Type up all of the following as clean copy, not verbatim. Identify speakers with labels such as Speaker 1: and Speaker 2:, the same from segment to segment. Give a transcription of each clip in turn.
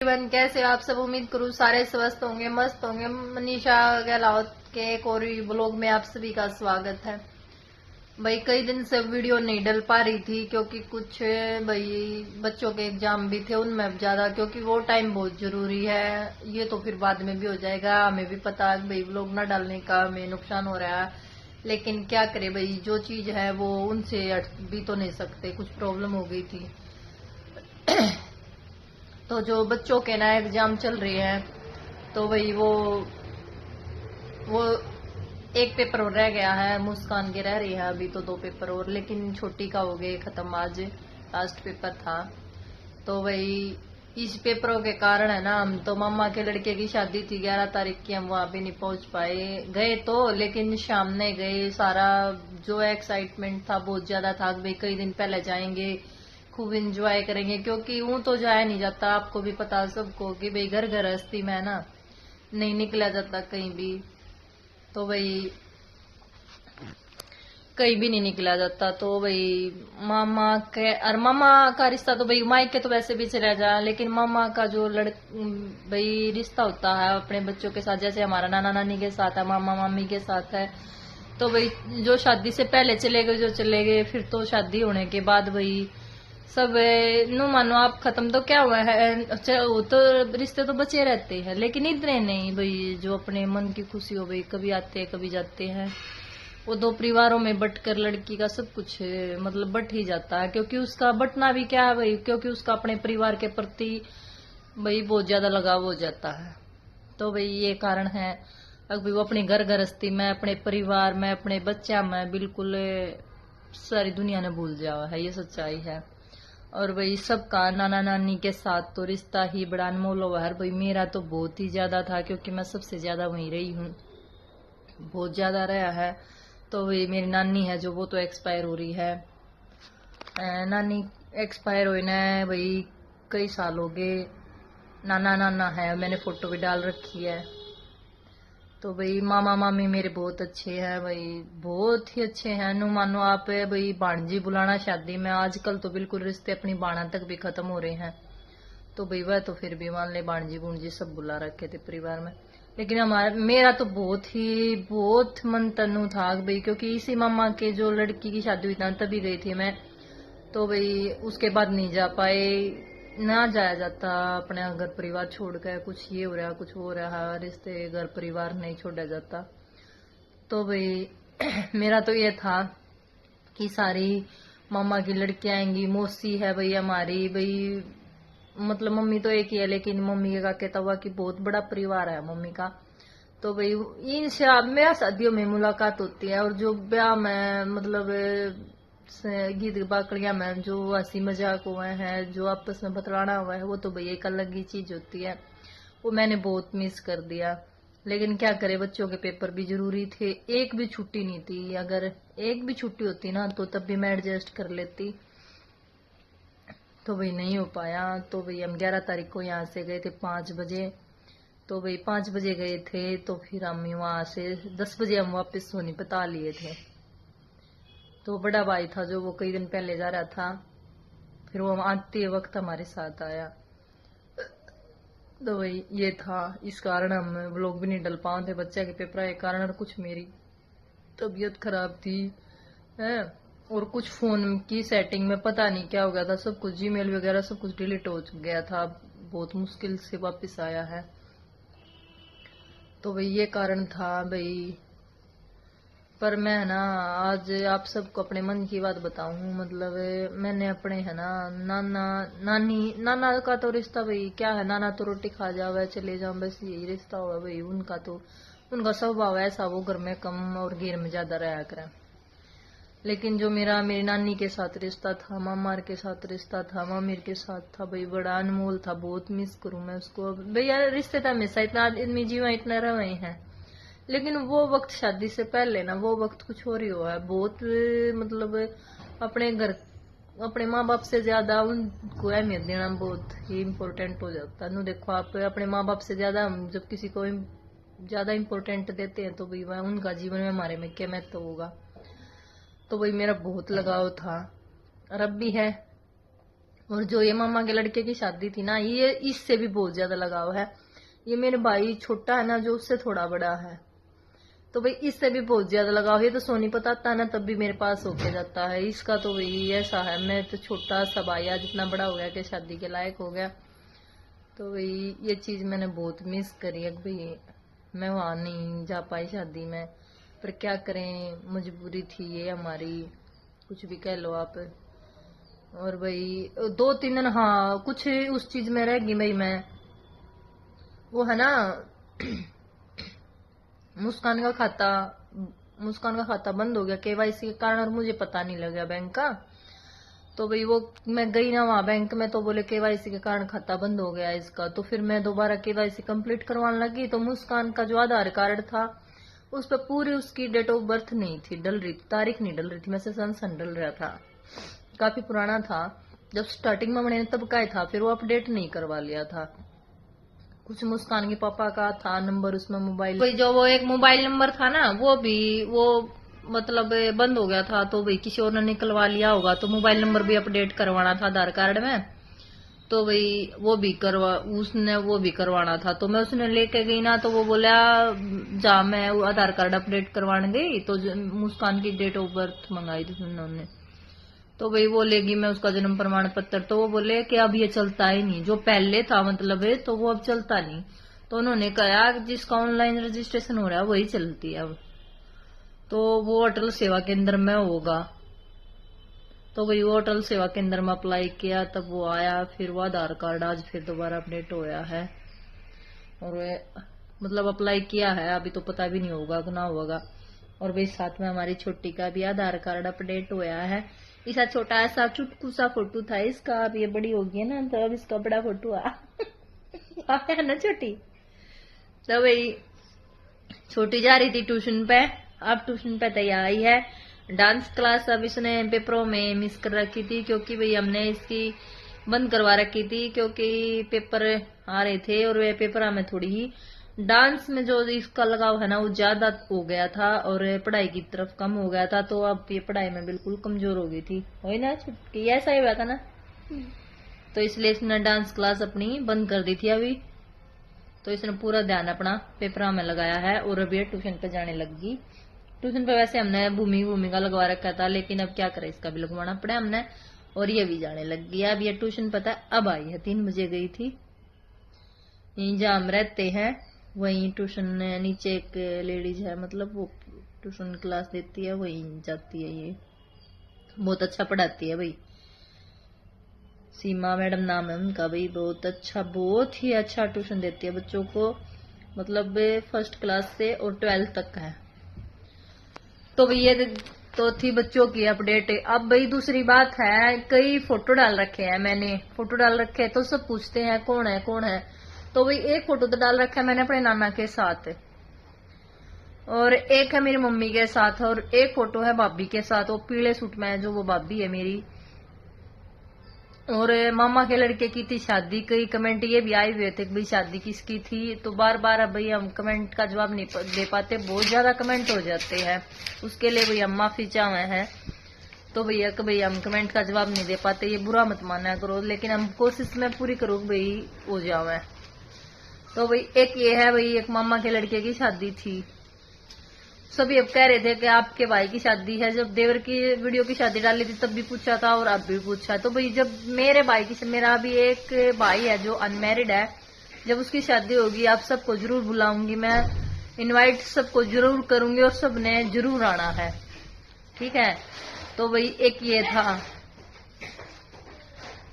Speaker 1: जीवन कैसे हो आप सब। उम्मीद करूँ सारे स्वस्थ होंगे, मस्त होंगे। मनीषा गहलोत के एक और ब्लॉग में आप सभी का स्वागत है। भाई कई दिन से वीडियो नहीं डल पा रही थी क्योंकि कुछ भाई बच्चों के एग्जाम भी थे उनमें ज्यादा, क्योंकि वो टाइम बहुत जरूरी है। ये तो फिर बाद में भी हो जाएगा, हमें भी पता है भाई व्लॉग न डालने का हमें नुकसान हो रहा है, लेकिन क्या करे भाई, जो चीज है वो उनसे हट भी तो नहीं सकते। कुछ प्रॉब्लम हो गई थी तो जो बच्चों के ना एग्जाम चल रहे हैं, तो वही वो एक पेपर और रह गया है। मुस्कान के रह रही है अभी तो 2 पेपर और, लेकिन छोटी का हो गए खत्म। आज लास्ट पेपर था। तो वही इस पेपरों के कारण है ना, हम तो मामा के लड़के की शादी थी 11 तारीख की, हम वहां भी नहीं पहुंच पाए। गए तो लेकिन शाम नहीं गए। सारा जो एक्साइटमेंट था बहुत ज्यादा था, भाई कई दिन पहले जाएंगे, खूब इंजॉय करेंगे, क्योंकि यूं तो जाया नहीं जाता। आपको भी पता सबको कि भाई घर गृहस्थी में है ना, नहीं निकला जाता कहीं भी। तो भाई कहीं भी नहीं निकला जाता। तो भाई मामा के और मामा का रिश्ता तो भाई मायके तो वैसे भी चला जा, लेकिन मामा का जो भाई रिश्ता होता है अपने बच्चों के साथ, जैसे हमारा नाना नानी के साथ है, मामा मामी के साथ है। तो भाई जो शादी से पहले चले गए जो चले गए, फिर तो शादी होने के बाद भाई सब नु मानो आप खत्म तो क्या हुआ है। अच्छा वो तो रिश्ते तो बचे रहते हैं, लेकिन इतने नहीं भाई जो अपने मन की खुशी हो भाई, कभी आते हैं कभी जाते हैं। वो 2 परिवारों में बटकर लड़की का सब कुछ मतलब बट ही जाता है, क्योंकि उसका बटना भी क्या है भाई, क्योंकि उसका अपने परिवार के प्रति भाई बहुत ज्यादा लगाव हो जाता है। तो भाई ये कारण है। अब वो अपनी घर गृहस्थी में, अपने परिवार में, अपने बच्चा में बिल्कुल सारी दुनिया ने भूल जावा है, ये सच्चाई है। और भाई सबका नाना नानी के साथ तो रिश्ता ही बड़ा अनमोल हुआ है भाई। मेरा तो बहुत ही ज्यादा था, क्योंकि मैं सबसे ज्यादा वहीं रही हूँ, बहुत ज्यादा रहा है। तो वही मेरी नानी है जो, वो तो एक्सपायर हो रही है। नानी एक्सपायर हुई ना भाई कई साल हो गए। नाना नाना है, मैंने फोटो भी डाल रखी है। तो भाई मामा मामी मेरे बहुत अच्छे हैं भाई, बहुत ही अच्छे हैं। नु मानो आप भाई भाणजी बुलाना शादी में, आजकल तो बिल्कुल रिश्ते अपनी बाणा तक भी खत्म हो रहे हैं। तो भाई वह तो फिर भी मान ले भाणजी भूणजी सब बुला रखे थे परिवार में। लेकिन हमारा मेरा तो बहुत मन तनु था भाई, क्योंकि इसी मामा के जो लड़की की शादी हुई था तभी गई थी मैं। तो भाई उसके बाद नहीं जा पाए, ना जाया जाता अपने घर परिवार छोड़ कर। कुछ ये हो रहा कुछ हो रहा, रिश्ते घर परिवार नहीं छोड़ा जाता। तो भाई मेरा तो ये था कि सारी मामा की लड़कियां आएंगी, मौसी है भाई हमारी भाई, मतलब मम्मी तो एक ही है, लेकिन मम्मी के काके तवा की बहुत बड़ा परिवार है मम्मी का। तो भाई इन ब्याह शादियों में मुलाकात होती है, और जो ब्याह में मतलब गीत बाकड़िया में जो हंसी मजाक हुए हैं, जो आपस में बतलाना हुआ है, वो तो भाई एक अलग ही चीज होती है। वो मैंने बहुत मिस कर दिया। लेकिन क्या करे, बच्चों के पेपर भी जरूरी थे, एक भी छुट्टी नहीं थी। अगर एक भी छुट्टी होती ना तो तब भी मैं एडजस्ट कर लेती। तो भाई नहीं हो पाया। तो भाई हम 11 तारीख को यहाँ से गए थे 5 बजे। तो भाई 5 बजे गए थे, तो फिर हम वहां से 10 बजे हम वापस सोनीपत आ लिए थे। तो बड़ा भाई था जो, वो कई दिन पहले जा रहा था, फिर वो आते वक्त हमारे साथ आया। तो भाई ये था, इस कारण हम व्लॉग भी नहीं डल पाए थे बच्चे के पेपर के कारण, और कुछ मेरी तबीयत खराब थी है। और कुछ फोन की सेटिंग में पता नहीं क्या हो गया था, सब कुछ जीमेल वगैरह सब कुछ डिलीट हो गया था, बहुत मुश्किल से वापस आया है। तो भाई ये कारण था भाई। पर मैं है ना आज आप सबको अपने मन की बात बताऊं, मतलब मैंने अपने है ना नाना का तो रिश्ता भाई क्या है, नाना तो रोटी खा जावे चले जाओ, बस यही रिश्ता हुआ भाई उनका। तो उनका स्वभाव ऐसा, वो घर में कम और घेर में ज्यादा रहा करें। लेकिन जो मेरी नानी के साथ रिश्ता था, मामार के साथ रिश्ता था, मामीर के साथ था भाई, बड़ा अनमोल था। बहुत मिस करूं मैं उसको भाई। यार रिश्ते था हमेशा, इतना आदमी जीवन इतना रहे हैं, लेकिन वो वक्त शादी से पहले ना, वो वक्त कुछ और ही हुआ है। बहुत मतलब अपने घर अपने माँ बाप से ज्यादा उनको अहमियत देना बहुत ही इम्पोर्टेंट हो जाता है। देखो आप अपने माँ बाप से ज्यादा हम जब किसी को ज्यादा इम्पोर्टेंट देते हैं, तो भाई वह उनका जीवन में हमारे में क्या महत्व होगा। तो भाई मेरा बहुत लगाव था और अब भी है। और जो ये मामा के लड़के की शादी थी ना, ये इससे भी बहुत ज्यादा लगाव है। ये मेरे भाई छोटा है ना, जो उससे थोड़ा बड़ा है, तो भाई इससे भी बहुत ज्यादा लगाव है। तो सोनीपत आता है ना, तब भी मेरे पास होके जाता है। इसका तो भाई ऐसा है, मैं तो छोटा सा भाई आज इतना बड़ा हो गया कि शादी के लायक हो गया। तो भाई ये चीज मैंने बहुत मिस करी है। भाई मैं वहां नहीं जा पाई शादी में, पर क्या करें, मजबूरी थी ये हमारी, कुछ भी कह लो आप। और भाई 2-3 दिन हाँ कुछ उस चीज में रह गई भाई मैं, वो है ना मुस्कान का खाता बंद हो गया केवाईसी के कारण, और मुझे पता नहीं लगा बैंक का। तो भाई वो मैं गई ना वहां बैंक में, तो बोले केवाईसी के कारण खाता बंद हो गया इसका। तो फिर मैं दोबारा केवाईसी कंप्लीट करवाने लगी। तो मुस्कान का जो आधार कार्ड था उस पर पूरी उसकी डेट ऑफ बर्थ नहीं थी, डल रही थी, तारीख नहीं डल रही थी, मैं से सन डल रहा था, काफी पुराना था। जब स्टार्टिंग में मैंने तब का ही था, फिर वो अपडेट नहीं करवा लिया था। कुछ मुस्कान के पापा का था नंबर उसमें, मोबाइल कोई जो वो एक मोबाइल नंबर था ना, वो मतलब बंद हो गया था। तो भाई किसी और ने निकलवा लिया होगा, तो मोबाइल नंबर भी अपडेट करवाना था आधार कार्ड में। तो भाई वो भी करवाना था। तो मैं उसने लेके गई ना, तो वो बोला जा, मैं आधार कार्ड अपडेट करवाने गई, तो मुस्कान की डेट ऑफ बर्थ मंगाई थी उन्होंने। तो भाई वो लेगी मैं उसका जन्म प्रमाण पत्र, तो वो बोले कि अब ये चलता ही नहीं, जो पहले था मतलब है, तो वो अब चलता नहीं। तो उन्होंने कहा जिसका ऑनलाइन रजिस्ट्रेशन हो रहा है वही चलती है अब। तो वो अटल सेवा केंद्र में होगा। तो भाई वो अटल सेवा केंद्र में अप्लाई किया, तब वो आया, फिर वो आधार कार्ड आज फिर दोबारा अपडेट होया है। और मतलब अप्लाई किया है, अभी तो पता भी नहीं होगा कि ना होगा। और भाई साथ में हमारी छोटी का भी आधार कार्ड अपडेट होया है। इसका छोटा ऐसा चुटकू सा फोटो था इसका, अब ये बड़ी होगी है ना, तो अब इसका बड़ा फोटो आया ना छोटी। तो भाई छोटी जा रही थी ट्यूशन पे, अब ट्यूशन पे तैयार आई है। डांस क्लास अब इसने पेपरों में मिस कर रखी थी, क्योंकि भाई हमने इसकी बंद करवा रखी थी, क्योंकि पेपर आ रहे थे और वे पेपर में थोड़ी ही डांस में जो इसका लगाव है ना वो ज्यादा हो गया था और पढ़ाई की तरफ कम हो गया था। तो अब ये पढ़ाई में बिल्कुल कमजोर हो गई थी, वही ना छुटकी, ऐसा ही हुआ था ना। तो इसलिए इसने डांस क्लास अपनी बंद कर दी थी अभी। तो इसने पूरा ध्यान अपना पेपरा में लगाया है और अभी ट्यूशन पे जाने लगी। ट्यूशन पे वैसे हमने भूमि का लगवा रखा था, लेकिन अब क्या करें, इसका भी लगवाना पड़ा हमने। और ये भी जाने लग गई। अब ये ट्यूशन पता है अब आई है, 3 बजे गई थी। यहीं जहाँ हम रहते हैं वहीं ट्यूशन, नीचे एक लेडीज है, मतलब वो ट्यूशन क्लास देती है, वहीं जाती है। ये बहुत अच्छा पढ़ाती है भाई, सीमा मैडम नाम है उनका। भाई बहुत अच्छा, बहुत ही अच्छा ट्यूशन देती है बच्चों को, मतलब 1st क्लास से और 12th तक है। तो भाई ये तो थी बच्चों की अपडेट। अब भाई दूसरी बात है, कई फोटो डाल रखे हैं मैंने, फोटो डाल रखे तो सब पूछते हैं कौन है कौन है। तो भाई एक फोटो तो डाल रखा है मैंने अपने नाना के साथ, और एक है मेरी मम्मी के साथ, और एक फोटो है भाभी के साथ, वो पीले सूट में है जो वो भाभी है मेरी। और मामा के लड़के की थी शादी। कई कमेंट ये भी आए हुए थे कि भाई शादी किसकी थी, तो बार बार अब भाई हम कमेंट का जवाब नहीं दे पाते, बहुत ज्यादा कमेंट हो जाते हैं, उसके लिए भाई हम माफी चाहे हैं। तो भैया कि भाई हम कमेंट का जवाब नहीं दे पाते, ये बुरा मत माना करो, लेकिन हम कोशिश में पूरी करो भाई हो जावे। तो भाई एक ये है भाई, एक मामा के लड़के की शादी थी। सभी अब कह रहे थे कि आपके भाई की शादी है, जब देवर की वीडियो की शादी डाली थी तब भी पूछा था और अब भी पूछा। तो भाई जब मेरे भाई की, मेरा भी एक भाई है जो अनमैरिड है, जब उसकी शादी होगी आप सबको जरूर बुलाऊंगी मैं, इनवाइट सबको जरूर करूंगी और सबने जरूर आना है, ठीक है। तो भाई एक ये था।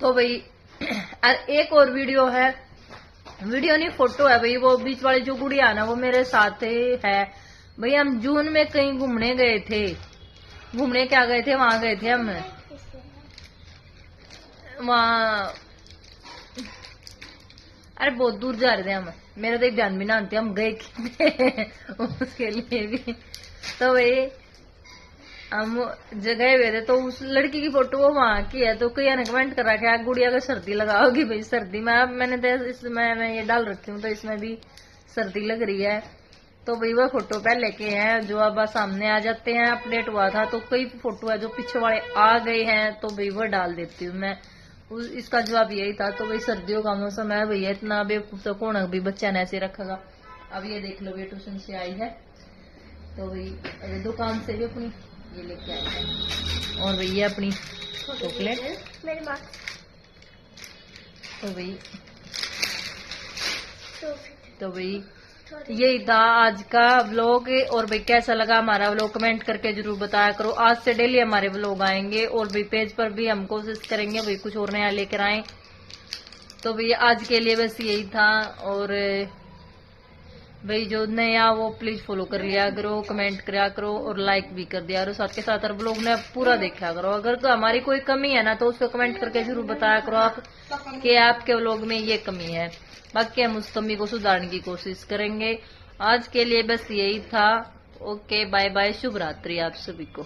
Speaker 1: तो भाई एक और वीडियो है, वीडियो नहीं फोटो है भाई, वो बीच वाली जो गुड़िया है ना वो मेरे साथ है भाई। हम जून में कहीं घूमने गए थे, घूमने क्या गए थे, वहां गए थे हम, वहां अरे बहुत दूर जा रहे थे हम, मेरा तो एक ध्यान भी ना आते हम गए उसके लिए भी। तो भाई हम जगह हुए थे, तो उस लड़की की फोटो वो वहां की है। तो कई ने कमेंट कर रखा है गुड़िया को सर्दी लगाओगी भाई, सर्दी में अब मैंने तो इसमें मैं ये डाल रखी हूँ, तो इसमें भी सर्दी लग रही है। तो भाई वह फोटो पहले के हैं जो अब सामने आ जाते हैं, अपडेट हुआ था। तो कई फोटो है जो पीछे वाले आ गए हैं, तो भाई वह डाल देती हूँ मैं। इसका जवाब यही था। तो भाई सर्दियों का मौसम है भैया, इतना बेवकूफ तो कौन भी बच्चा ने ऐसे रखेगा। अब ये देख लो, ये ट्यूशन से आई है तो भाई दुकान से भी अपनी ये लेके आई है, और भैया अपनी चॉकलेट
Speaker 2: मेरी माँ।
Speaker 1: तो भाई यही था आज का व्लॉग। और भाई कैसा लगा हमारा व्लॉग कमेंट करके जरूर बताया करो। आज से डेली हमारे व्लॉग आएंगे, और भाई पेज पर भी हम कोशिश करेंगे भाई कुछ और नया लेकर आए। तो भाई आज के लिए बस यही था, और भाई जो नया वो प्लीज फॉलो कर लिया करो, कमेंट करा करो, और लाइक भी कर दिया करो साथ के साथ। और व्लॉग ने पूरा देखा करो। अगर हमारी कोई कमी है ना तो उसको कमेंट करके जरूर बताया करो आप कि आपके व्लॉग में ये कमी है। बाकी हम उस कमी को सुधारने की कोशिश करेंगे। आज के लिए बस यही था। ओके, बाय बाय, शुभ रात्रि आप सभी को।